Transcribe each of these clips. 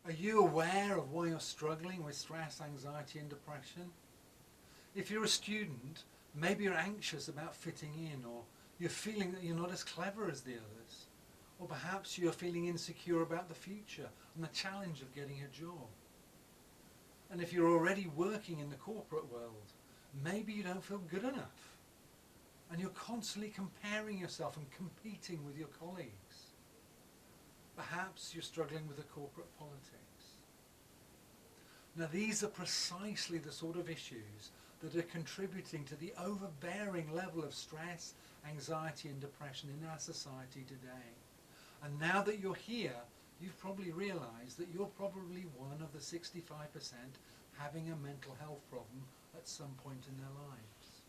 Are you aware of why you're struggling with stress, anxiety and depression? If you're a student, maybe you're anxious about fitting in, or you're feeling that you're not as clever as the others. Or perhaps you're feeling insecure about the future and the challenge of getting a job. And if you're already working in the corporate world, maybe you don't feel good enough. And you're constantly comparing yourself and competing with your colleagues. Perhaps you're struggling with the corporate politics. Now these are precisely the sort of issues that are contributing to the overbearing level of stress, anxiety and depression in our society today. And now that you're here, you've probably realised that you're probably one of the 65% having a mental health problem at some point in their lives.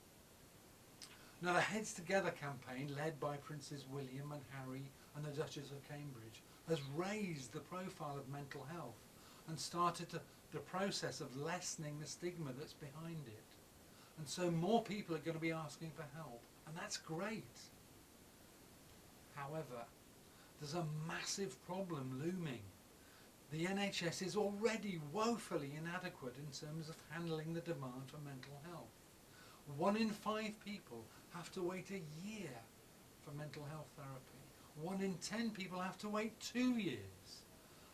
Now the Heads Together campaign, led by Princes William and Harry and the Duchess of Cambridge, has raised the profile of mental health and started the process of lessening the stigma that's behind it. And so more people are going to be asking for help, and that's great. However, there's a massive problem looming. The NHS is already woefully inadequate in terms of handling the demand for mental health. 1 in 5 people have to wait a year for mental health therapy. 1 in 10 people have to wait 2 years.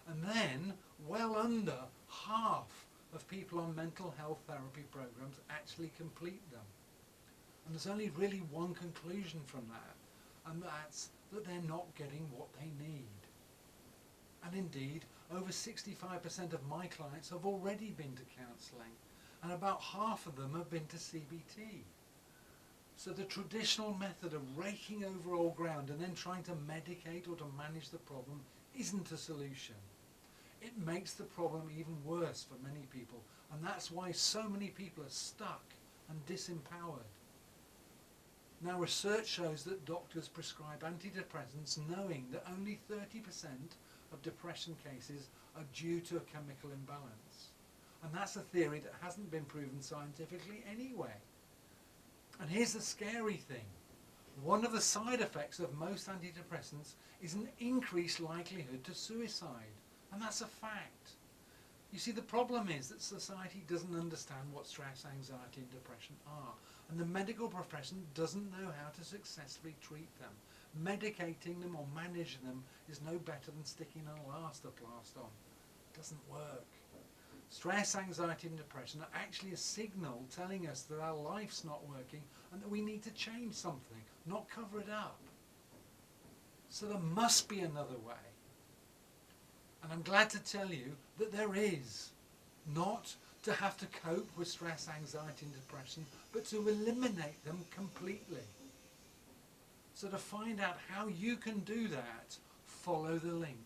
And then, well under half of people on mental health therapy programs actually complete them. And there's only really one conclusion from that, and that's that they're not getting what they need. And indeed, over 65% of my clients have already been to counselling, and about half of them have been to CBT. So the traditional method of raking over old ground and then trying to medicate or to manage the problem isn't a solution. It makes the problem even worse for many people, and that's why so many people are stuck and disempowered. Now research shows that doctors prescribe antidepressants knowing that only 30% of depression cases are due to a chemical imbalance. And that's a theory that hasn't been proven scientifically anyway. And here's the scary thing. One of the side effects of most antidepressants is an increased likelihood to suicide. And that's a fact. You see, the problem is that society doesn't understand what stress, anxiety and depression are. And the medical profession doesn't know how to successfully treat them. Medicating them or managing them is no better than sticking an elastoplast on. It doesn't work. Stress, anxiety and depression are actually a signal telling us that our life's not working and that we need to change something, not cover it up. So there must be another way. And I'm glad to tell you that there is. Not to have to cope with stress, anxiety and depression, but to eliminate them completely. So to find out how you can do that, follow the link.